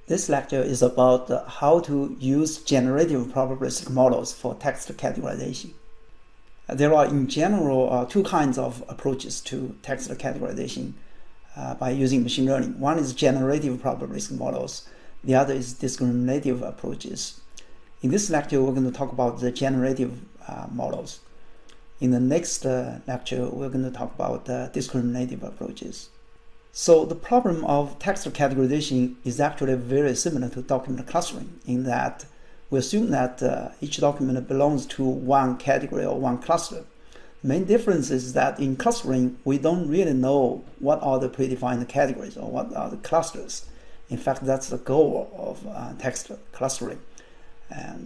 This lecture is about how to use generative probabilistic models for text categorization. There are in general two kinds of approaches to text categorization by using machine learning. One is generative probabilistic models. The other is discriminative approaches. In this lecture, we're going to talk about the generative models. In the next lecture, we're going to talk about discriminative approaches. So the problem of text categorization is actually very similar to document clustering in that we assume that each document belongs to one category or one cluster. The main difference is that in clustering, we don't really know what are the predefined categories or what are the clusters. In fact, that's the goal of text clustering.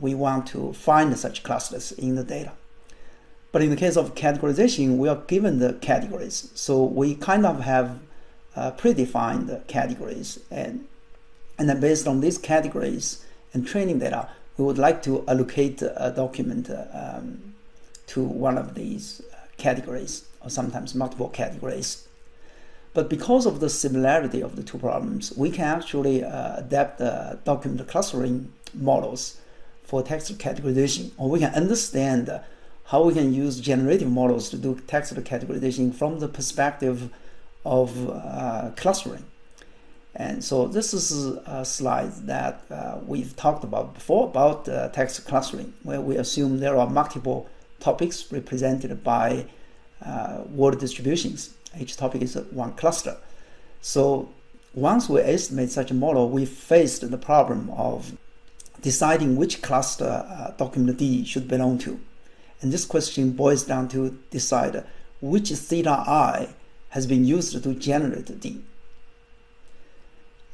We want to find such clusters in the data. But in the case of categorization, we are given the categories. So we kind of have predefined categories, and then based on these categories and training data, we would like to allocate a document to one of these categories, or sometimes multiple categories. But because of the similarity of the two problems, we can actually adapt the document clustering models for text categorization, or we can understand how we can use generative models to do text categorization from the perspective of clustering. And so this is a slide that we've talked about before about text clustering, where we assume there are multiple topics represented by word distributions. Each topic is one cluster. So once we estimate such a model, we faced the problem of deciding which cluster document D should belong to. And this question boils down to decide which theta I has been used to generate D.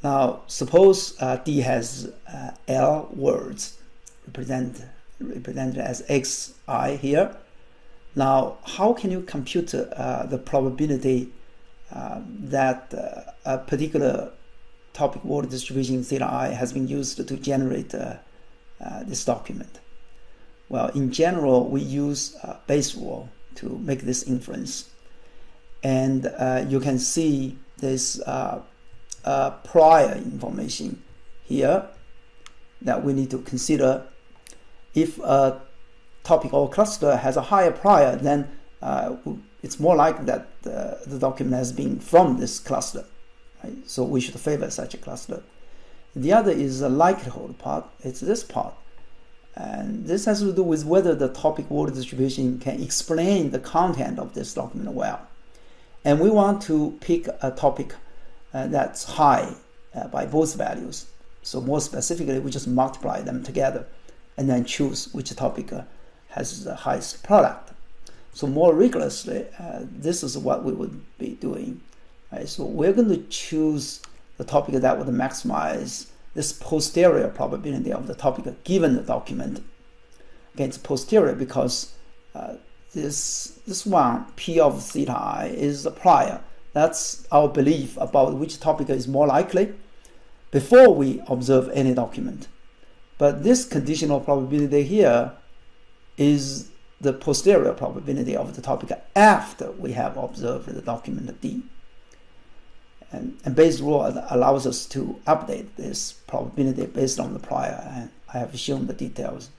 Now, suppose D has L words represented as xi here. Now, how can you compute the probability that a particular topic word distribution theta I has been used to generate this document? Well, in general, we use Bayes rule to make this inference. And you can see this prior information here that we need to consider. If a topic or cluster has a higher prior, then it's more likely that the document has been from this cluster. Right? So we should favor such a cluster. The other is the likelihood part. It's this part. And this has to do with whether the topic word distribution can explain the content of this document well. And we want to pick a topic that's high by both values. So more specifically, we just multiply them together and then choose which topic has the highest product. So more rigorously, this is what we would be doing. Right? So we're going to choose the topic that would maximize this posterior probability of the topic given the document. Again, it's posterior because this one, P of theta I, is the prior. That's our belief about which topic is more likely before we observe any document. But this conditional probability here is the posterior probability of the topic after we have observed the document D. And Bayes' rule allows us to update this probability based on the prior, and I have shown the details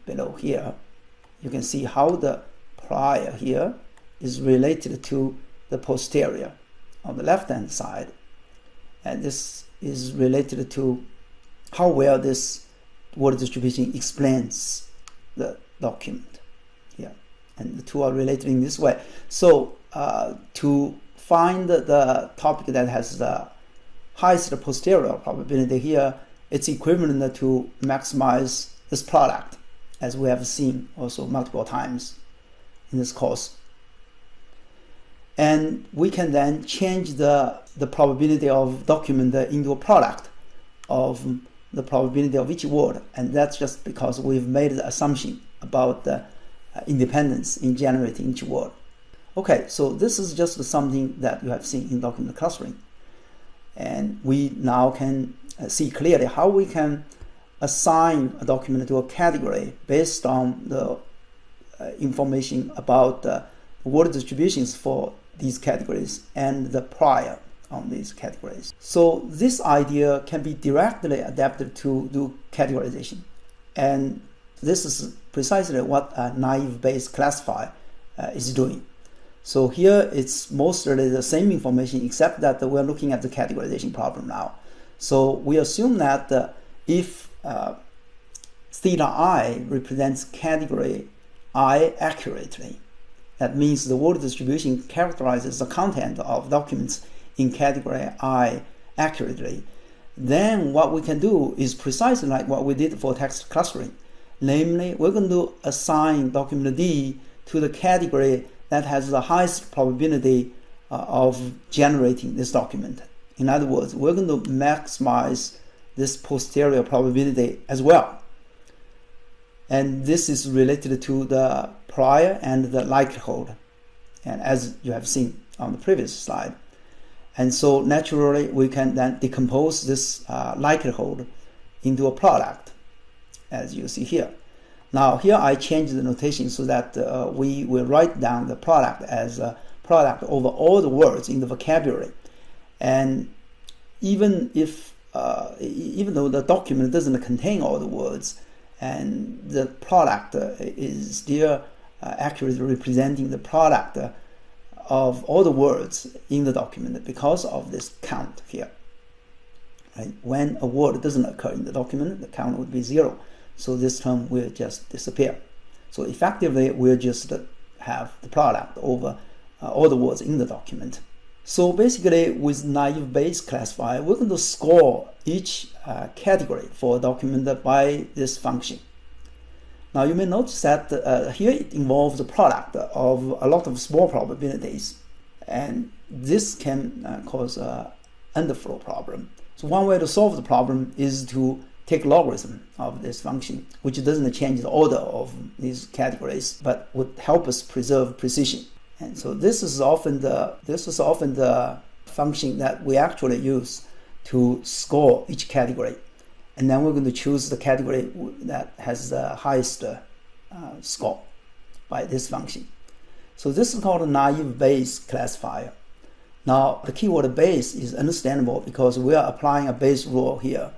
below here. You can see how the prior here is related to the posterior on the left-hand side, and this is related to how well this word distribution explains the document here, and the two are related in this way. So to find the topic that has the highest posterior probability here, it's equivalent to maximize this product, as we have seen also multiple times in this course. And we can then change the probability of document into a product of the probability of each word, and that's just because we've made the assumption about the independence in generating each word. Okay, so this is just something that you have seen in document clustering. And we now can see clearly how we can assign a document to a category based on the information about word distributions for these categories and the prior on these categories. So this idea can be directly adapted to do categorization. And this is precisely what a naive Bayes classifier is doing. So here it's mostly the same information, except that we're looking at the categorization problem now. So we assume that if theta I represents category I accurately, that means the word distribution characterizes the content of documents in category I accurately, then what we can do is precisely like what we did for text clustering. Namely, we're going to assign document D to the category that has the highest probability of generating this document. In other words, we're going to maximize this posterior probability as well. And this is related to the prior and the likelihood, and as you have seen on the previous slide. And so naturally, we can then decompose this likelihood into a product, as you see here. Now here I changed the notation so that we will write down the product as a product over all the words in the vocabulary. And even though the document doesn't contain all the words, and the product is still accurately representing the product of all the words in the document because of this count here. Right? When a word doesn't occur in the document, the count would be 0. So this term will just disappear. So effectively, we'll just have the product over all the words in the document. So basically, with naive Bayes classifier, we're going to score each category for a document by this function. Now you may notice that here it involves a product of a lot of small probabilities, and this can cause an underflow problem. So one way to solve the problem is to take logarithm of this function, which doesn't change the order of these categories, but would help us preserve precision. And so this is often the function that we actually use to score each category. And then we're going to choose the category that has the highest score by this function. So this is called a naive Bayes classifier. Now the keyword Bayes is understandable because we are applying a Bayes rule here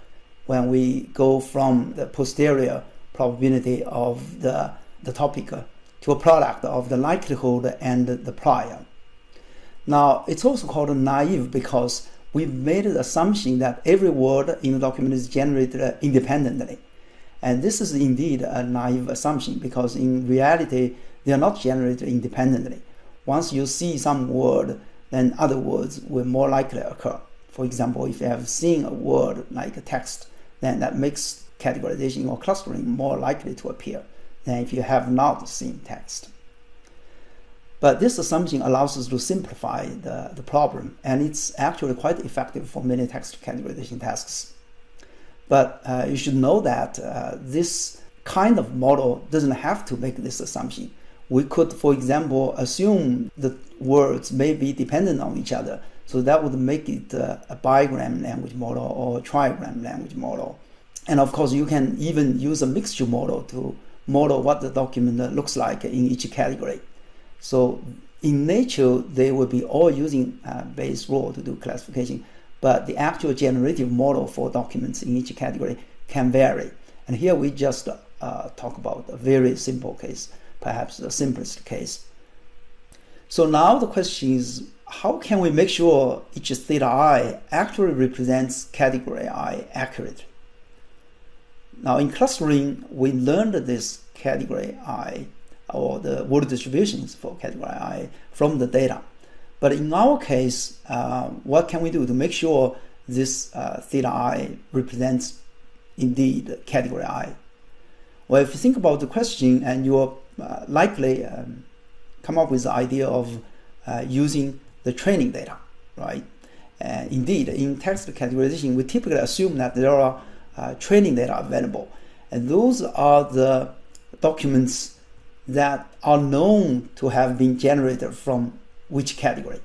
when we go from the posterior probability of the topic to a product of the likelihood and the prior. Now it's also called naive because we've made the assumption that every word in the document is generated independently. And this is indeed a naive assumption because in reality, they are not generated independently. Once you see some word, then other words will more likely occur. For example, if you have seen a word like a text, then that makes categorization or clustering more likely to appear than if you have not seen text. But this assumption allows us to simplify the problem, and it's actually quite effective for many text categorization tasks. But you should know that this kind of model doesn't have to make this assumption. We could, for example, assume that words may be dependent on each other, so that would make it a bigram language model or a trigram language model. And of course, you can even use a mixture model to model what the document looks like in each category. So in nature, they will be all using Bayes rule to do classification, but the actual generative model for documents in each category can vary. And here we just talk about a very simple case, perhaps the simplest case. So now the question is, how can we make sure each theta I actually represents category I accurately? Now in clustering, we learned this category I, or the word distributions for category I, from the data. But in our case, what can we do to make sure this theta I represents indeed category I? Well, if you think about the question, and you'll likely come up with the idea of using the training data, right? Indeed, in text categorization, we typically assume that there are training data available, and those are the documents that are known to have been generated from which category.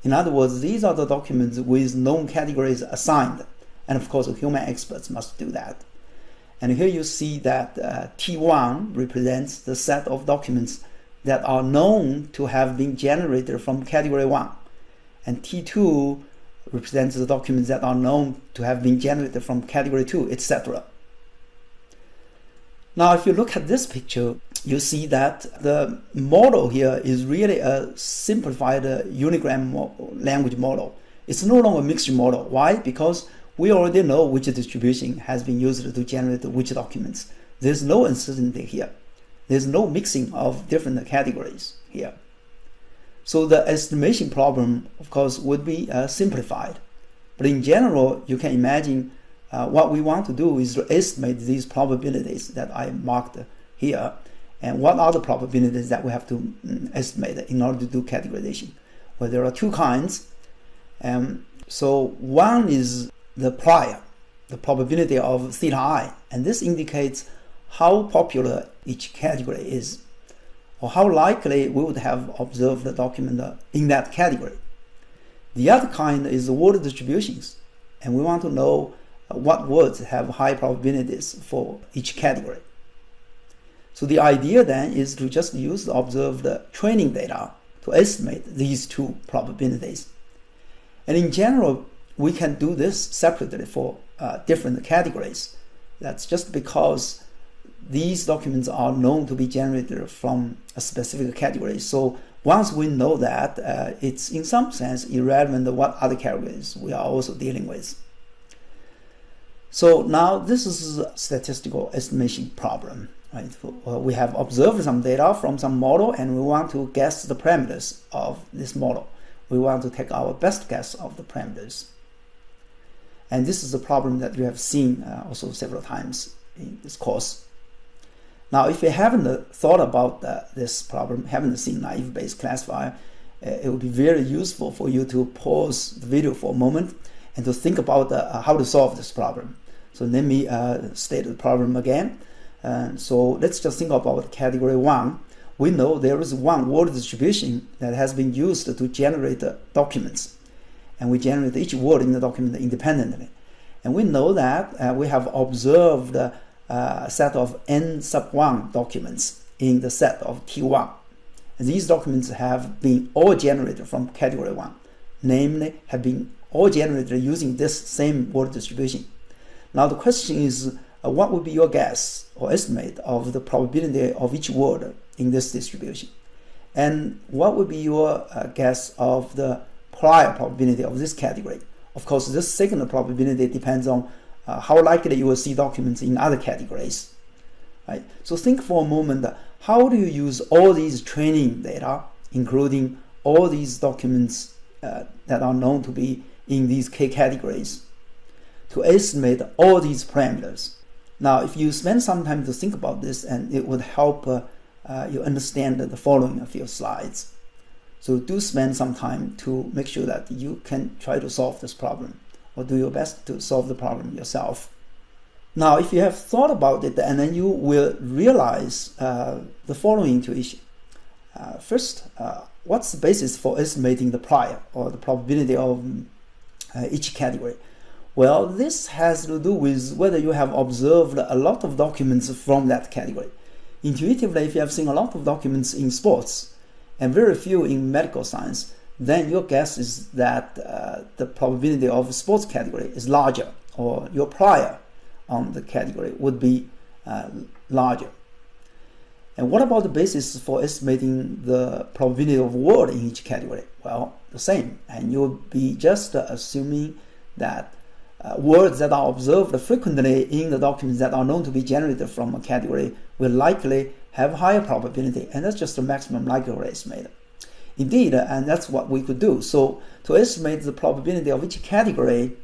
In other words, these are the documents with known categories assigned, and of course human experts must do that. And here you see that T1 represents the set of documents that are known to have been generated from category 1, and T2 represents the documents that are known to have been generated from category 2, etc. Now, if you look at this picture, you see that the model here is really a simplified unigram language model. It's no longer a mixture model. Why? Because we already know which distribution has been used to generate which documents. There's no uncertainty here. There's no mixing of different categories here. So the estimation problem, of course, would be simplified. But in general, you can imagine what we want to do is to estimate these probabilities that I marked here. And what are the probabilities that we have to estimate in order to do categorization? Well, there are two kinds. So one is the prior, the probability of theta I, and this indicates how popular each category is, or how likely we would have observed the document in that category. The other kind is the word distributions, and we want to know what words have high probabilities for each category. So the idea then is to just use the observed training data to estimate these two probabilities. And in general, we can do this separately for different categories. That's just because these documents are known to be generated from a specific category. So once we know that, it's in some sense irrelevant what other categories we are also dealing with. So now this is a statistical estimation problem. Right? We have observed some data from some model and we want to guess the parameters of this model. We want to take our best guess of the parameters. And this is a problem that you have seen also several times in this course. Now, if you haven't thought about this problem, haven't seen naive Bayes classifier, it would be very useful for you to pause the video for a moment and to think about how to solve this problem. So let me state the problem again. So let's just think about category 1. We know there is one word distribution that has been used to generate documents. And we generate each word in the document independently. And we know that we have observed a set of n sub 1 documents in the set of T1. And these documents have been all generated from category 1, namely have been all generated using this same word distribution. Now the question is, what would be your guess or estimate of the probability of each word in this distribution? And what would be your guess of the prior probability of this category? Of course, this second probability depends on how likely you will see documents in other categories. Right? So think for a moment, how do you use all these training data, including all these documents that are known to be in these K categories, to estimate all these parameters? Now, if you spend some time to think about this, and it would help you understand the following few slides. So do spend some time to make sure that you can try to solve this problem, or do your best to solve the problem yourself. Now, if you have thought about it, and then you will realize the following intuition. First, what's the basis for estimating the prior, or the probability of each category? Well, this has to do with whether you have observed a lot of documents from that category. Intuitively, if you have seen a lot of documents in sports and very few in medical science, then your guess is that the probability of sports category is larger, or your prior on the category would be larger. And what about the basis for estimating the probability of word in each category? Well, the same, and you'll be just assuming that words that are observed frequently in the documents that are known to be generated from a category will likely have higher probability, and that's just the maximum likelihood estimate. Indeed, and that's what we could do. So to estimate the probability of each category,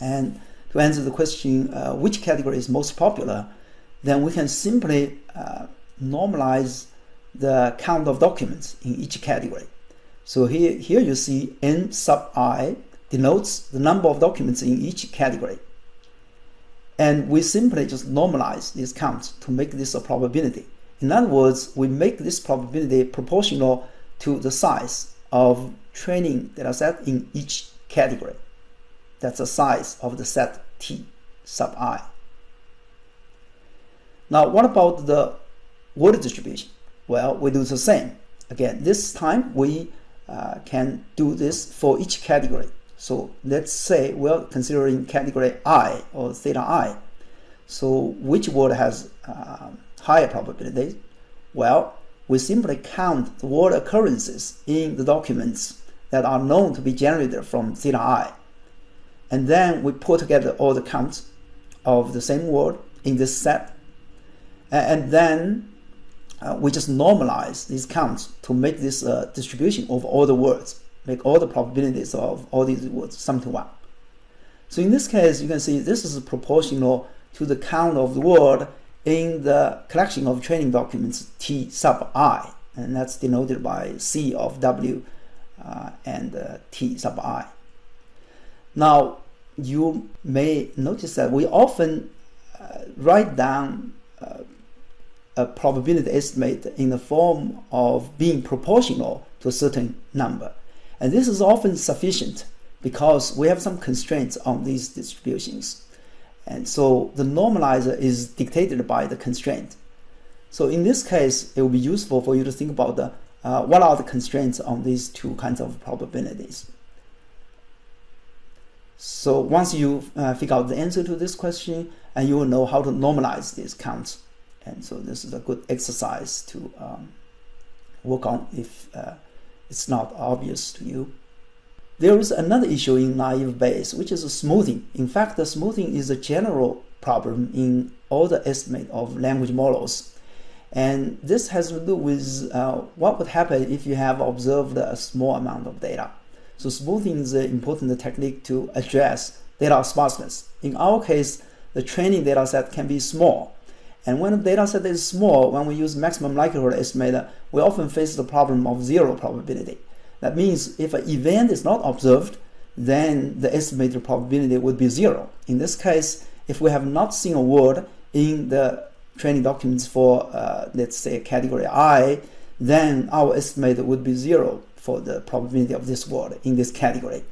and to answer the question which category is most popular, then we can simply normalize the count of documents in each category. So here you see n sub I denotes the number of documents in each category. And we simply just normalize these counts to make this a probability. In other words, we make this probability proportional to the size of training data set in each category. That's the size of the set T sub I. Now, what about the word distribution? Well, we do the same. Again, this time we can do this for each category. So let's say we're considering category I or theta I. So which word has higher probability? Well, we simply count the word occurrences in the documents that are known to be generated from theta I. And then we put together all the counts of the same word in this set. And then we just normalize these counts to make this distribution of all the words, make all the probabilities of all these words sum to 1. So in this case, you can see this is proportional to the count of the word in the collection of training documents T sub I, and that's denoted by C of W and T sub I. Now, you may notice that we often write down a probability estimate in the form of being proportional to a certain number. And this is often sufficient because we have some constraints on these distributions. And so the normalizer is dictated by the constraint. So in this case, it will be useful for you to think about what are the constraints on these two kinds of probabilities. So once you figure out the answer to this question, and you will know how to normalize these counts. And so this is a good exercise to work on if it's not obvious to you. There is another issue in naive Bayes, which is smoothing. In fact, the smoothing is a general problem in all the estimate of language models. And this has to do with what would happen if you have observed a small amount of data. So smoothing is an important technique to address data sparseness. In our case, the training data set can be small. And when the data set is small, when we use maximum likelihood estimator, we often face the problem of zero probability. That means if an event is not observed, then the estimated probability would be 0. In this case, if we have not seen a word in the training documents for, let's say, category I, then our estimate would be 0 for the probability of this word in this category.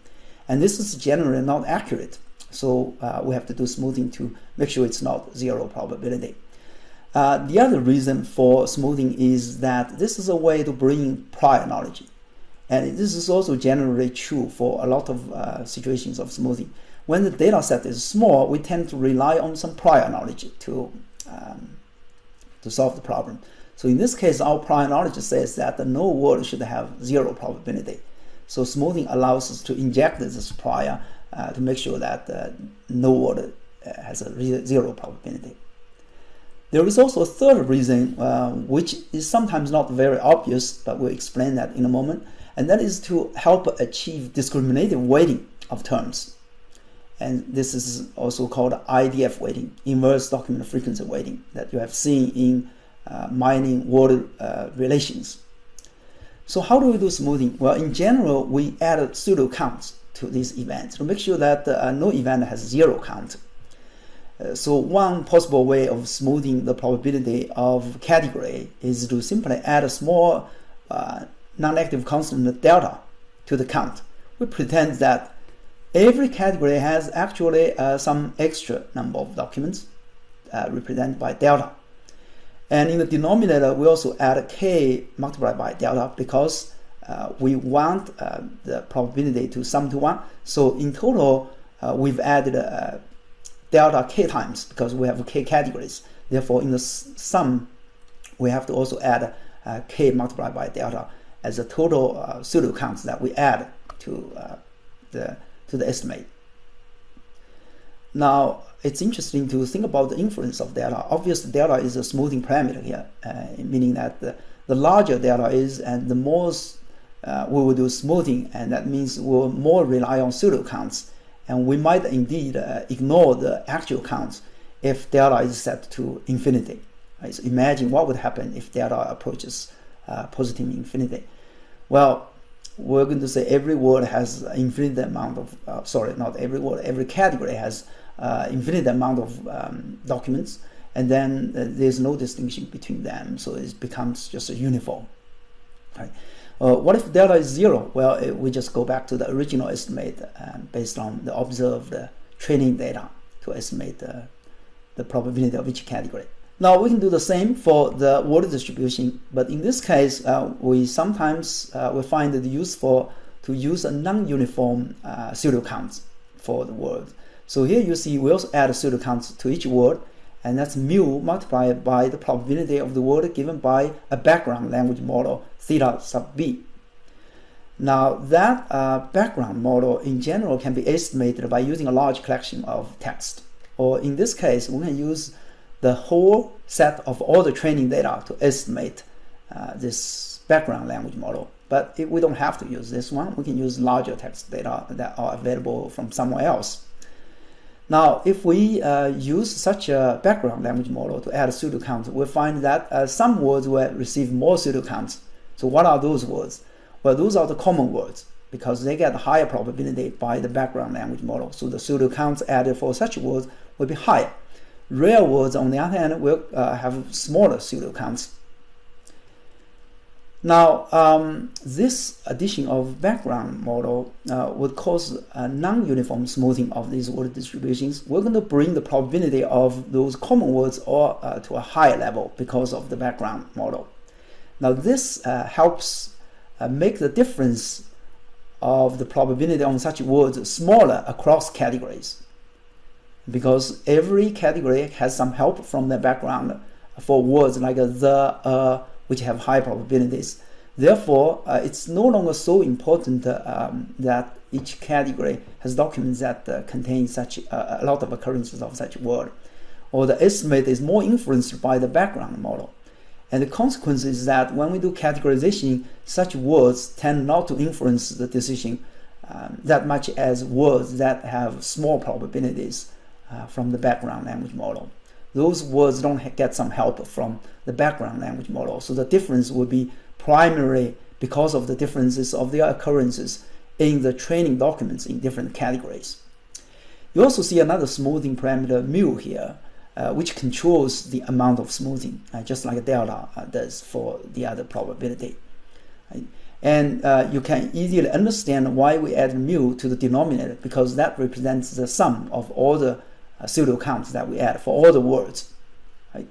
And this is generally not accurate. So we have to do smoothing to make sure it's not 0 probability. The other reason for smoothing is that this is a way to bring prior knowledge. And this is also generally true for a lot of situations of smoothing. When the data set is small, we tend to rely on some prior knowledge to solve the problem. So in this case, our prior knowledge says that no word should have 0 probability. So smoothing allows us to inject this prior to make sure that no word has a 0 probability. There is also a third reason, which is sometimes not very obvious, but we'll explain that in a moment, and that is to help achieve discriminative weighting of terms. And this is also called IDF weighting, inverse document frequency weighting, that you have seen in mining word relations. So how do we do smoothing? Well, in general, we add pseudo counts to these events to make sure that no event has 0 count. So one possible way of smoothing the probability of category is to simply add a small non-negative constant delta to the count. We pretend that every category has actually some extra number of documents represented by delta. And in the denominator, we also add k multiplied by delta because we want the probability to sum to 1. So in total, we've added delta k times because we have k categories. Therefore, in the sum, we have to also add k multiplied by delta as a total pseudo counts that we add to the estimate. Now, it's interesting to think about the influence of delta. Obviously, delta is a smoothing parameter here, meaning that the larger delta is, and the more we will do smoothing, and that means we'll more rely on pseudo counts. And we might indeed ignore the actual counts if delta is set to infinity. Right? So imagine what would happen if delta approaches positive infinity. Well, we're going to say every word has an infinite amount of, sorry, not every word, every category has infinite amount of documents, and then there's no distinction between them, so it becomes just a uniform. Right? What if delta is 0? Well, we just go back to the original estimate based on the observed training data to estimate the probability of each category. Now we can do the same for the word distribution, but in this case, we sometimes we find it useful to use a non-uniform pseudo count for the word. So here you see we also add a pseudo count to each word, and that's mu multiplied by the probability of the word given by a background language model theta sub b. Now that background model in general can be estimated by using a large collection of text, or in this case we can use the whole set of all the training data to estimate this background language model. But if we don't have to use this one, we can use larger text data that are available from somewhere else. Now, if we use such a background language model to add a pseudo count, we'll find that some words will receive more pseudo counts. So what are those words? Well, those are the common words because they get higher probability by the background language model. So the pseudo counts added for such words will be higher. Rare words, on the other hand, will have smaller pseudo counts. Now, this addition of background model would cause a non-uniform smoothing of these word distributions. We're going to bring the probability of those common words to a higher level because of the background model. Now, this helps make the difference of the probability on such words smaller across categories, because every category has some help from the background for words like the, which have high probabilities. Therefore, it's no longer so important that each category has documents that contain such a lot of occurrences of such word, or the estimate is more influenced by the background model. And the consequence is that when we do categorization, such words tend not to influence the decision that much as words that have small probabilities from the background language model. Those words don't get some help from the background language model. So the difference would be primarily because of the differences of their occurrences in the training documents in different categories. You also see another smoothing parameter mu here, which controls the amount of smoothing, just like delta does for the other probability. Right? And you can easily understand why we add mu to the denominator, because that represents the sum of all the pseudo counts that we add for all the words. Right?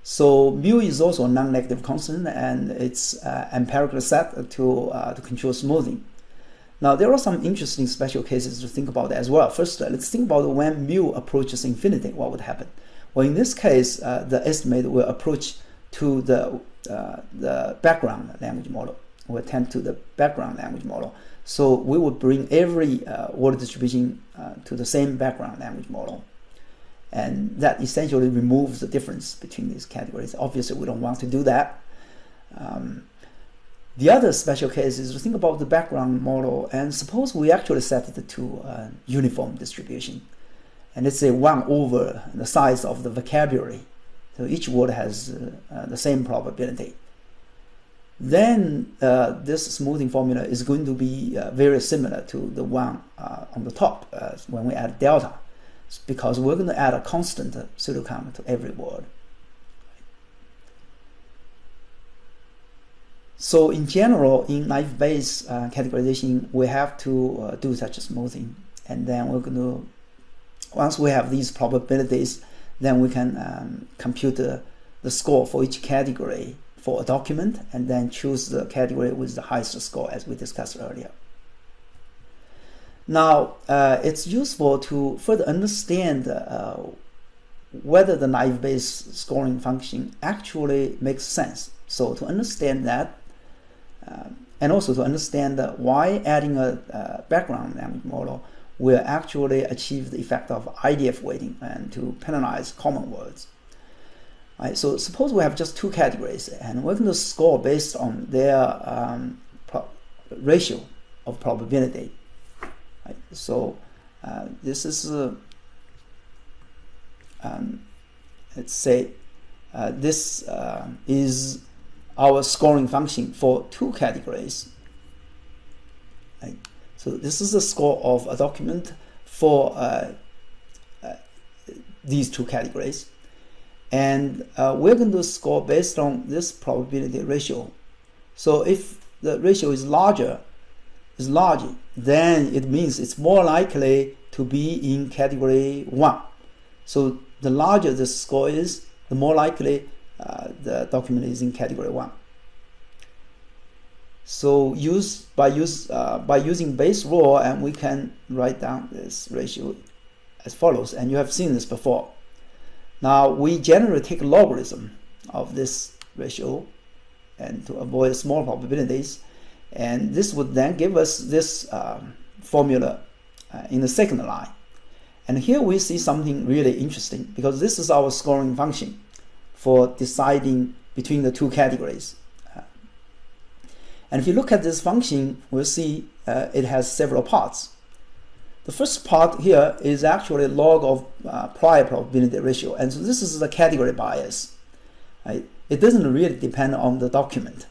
So mu is also a non-negative constant, and it's empirical set to control smoothing. Now, there are some interesting special cases to think about as well. First, let's think about when mu approaches infinity, what would happen? Well, in this case, the estimate will approach to the background language model, will tend to the background language model. So we would bring every word distribution to the same background language model. And that essentially removes the difference between these categories. Obviously, we don't want to do that. The other special case is to think about the background model, and suppose we actually set it to uniform distribution. And let's say 1 over the size of the vocabulary. So each word has the same probability. Then this smoothing formula is going to be very similar to the one on the top when we add delta, because we're going to add a constant pseudo count to every word. So in general, in naive Bayes categorization, we have to do such a smoothing, and then we're going to, once we have these probabilities, then we can compute the score for each category for a document, and then choose the category with the highest score, as we discussed earlier. Now, it's useful to further understand whether the naive Bayes scoring function actually makes sense. So to understand that, and also to understand why adding a background language model will actually achieve the effect of IDF weighting and to penalize common words. Right, so suppose we have just two categories, and we're going to score based on their ratio of probability. Right, so this is, let's say, this is our scoring function for two categories. Right, so this is the score of a document for these two categories. And we're going to score based on this probability ratio. So if the ratio is large, then it means it's more likely to be in category 1. So the larger the score is, the more likely the document is in category 1. So by using Bayes' law, and we can write down this ratio as follows, and you have seen this before. Now we generally take a logarithm of this ratio and to avoid small probabilities, and this would then give us this formula in the second line. And here we see something really interesting, because this is our scoring function for deciding between the two categories. And if you look at this function, we'll see it has several parts. The first part here is actually log of prior probability ratio, and so this is the category bias. Right? It doesn't really depend on the document.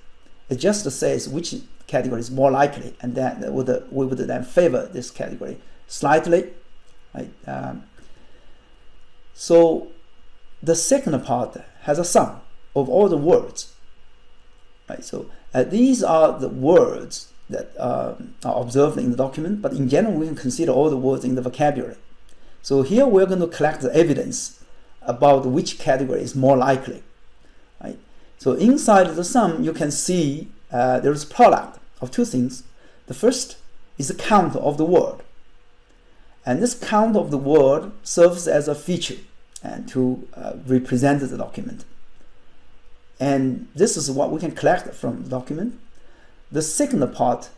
It just says which category is more likely, and then we would then favor this category slightly. Right? So the second part has a sum of all the words. Right? So these are the words that are observed in the document, but in general we can consider all the words in the vocabulary. So here we're going to collect the evidence about which category is more likely. Right? So inside the sum you can see there is a product of two things. The first is the count of the word, and this count of the word serves as a feature and to represent the document. And this is what we can collect from the document. The second part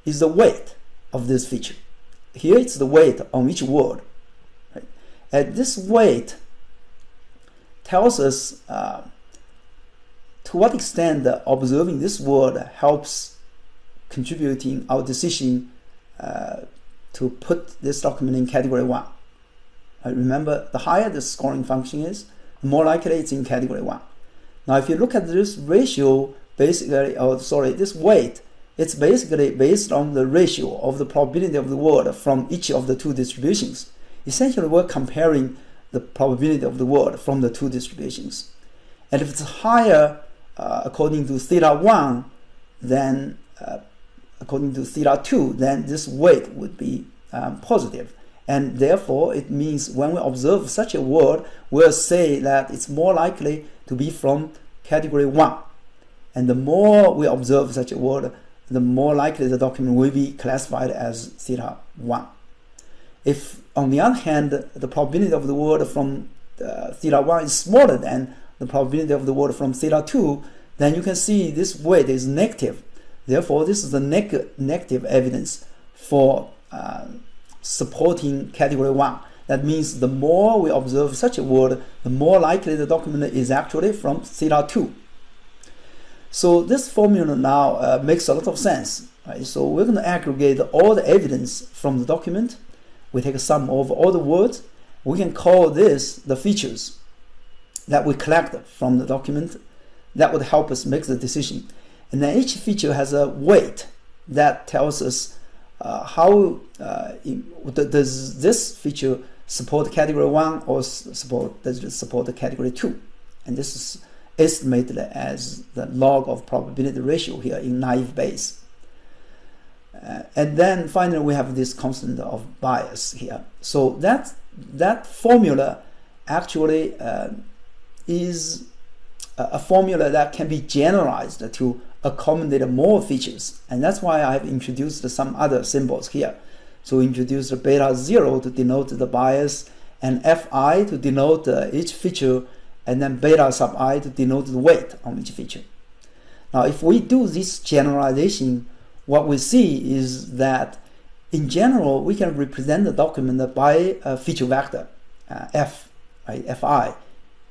is the weight of this feature. Here it's the weight on each word. Right? And this weight tells us to what extent observing this word helps contributing our decision to put this document in category 1. Remember, the higher the scoring function is, the more likely it's in category 1. Now if you look at this ratio, this weight, it's basically based on the ratio of the probability of the word from each of the two distributions. Essentially we're comparing the probability of the word from the two distributions. And if it's higher according to theta 1 than according to theta 2, then this weight would be positive. And therefore it means when we observe such a word, we'll say that it's more likely to be from category 1. And the more we observe such a word, the more likely the document will be classified as theta 1. If, on the other hand, the probability of the word from theta 1 is smaller than the probability of the word from theta 2, then you can see this weight is negative. Therefore, this is the negative evidence for supporting category 1. That means the more we observe such a word, the more likely the document is actually from theta 2. So this formula now makes a lot of sense. Right? So we're going to aggregate all the evidence from the document. We take a sum of all the words. We can call this the features that we collect from the document that would help us make the decision. And then each feature has a weight that tells us how does this feature support category 1 or does it support the category 2. And this is estimated as the log of probability ratio here in naive Bayes. And then finally we have this constant of bias here. So that formula actually is a formula that can be generalized to accommodate more features, and that's why I have introduced some other symbols here. So we introduced beta 0 to denote the bias, and fi to denote each feature, and then beta sub I to denote the weight on each feature. Now if we do this generalization, what we see is that in general we can represent the document by a feature vector f, right, fi.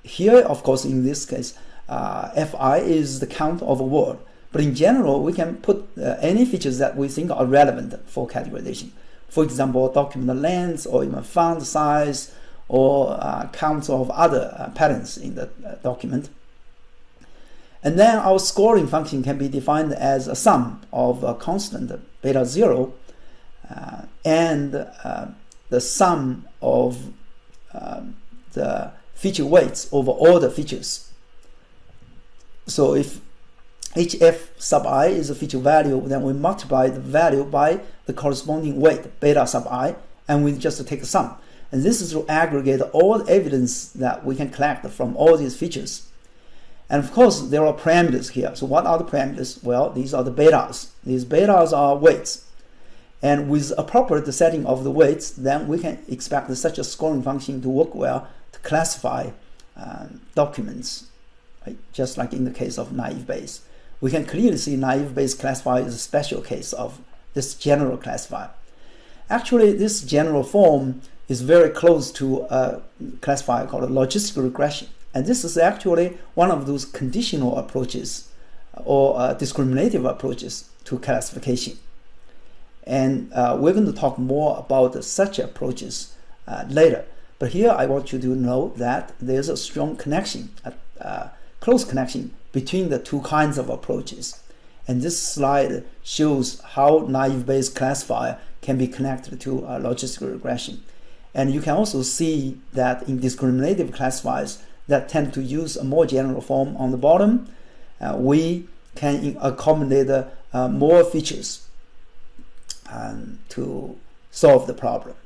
Here of course in this case fi is the count of a word, but in general we can put any features that we think are relevant for categorization. For example, document length, or even font size, or counts of other patterns in the document. And then our scoring function can be defined as a sum of a constant beta 0 and the sum of the feature weights over all the features. So if hf sub I is a feature value, then we multiply the value by the corresponding weight beta sub I, and we just take a sum. And this is to aggregate all the evidence that we can collect from all these features. And of course, there are parameters here. So what are the parameters? Well, these are the betas. These betas are weights. And with appropriate setting of the weights, then we can expect such a scoring function to work well to classify documents, right? Just like in the case of naive Bayes. We can clearly see naive Bayes classifier is a special case of this general classifier. Actually, this general form is very close to a classifier called a logistic regression. And this is actually one of those conditional approaches or discriminative approaches to classification. And we're going to talk more about such approaches later. But here I want you to know that there's a strong connection, close connection between the two kinds of approaches. And this slide shows how naive Bayes classifier can be connected to logistic regression. And you can also see that in discriminative classifiers that tend to use a more general form on the bottom, we can accommodate more features to solve the problem.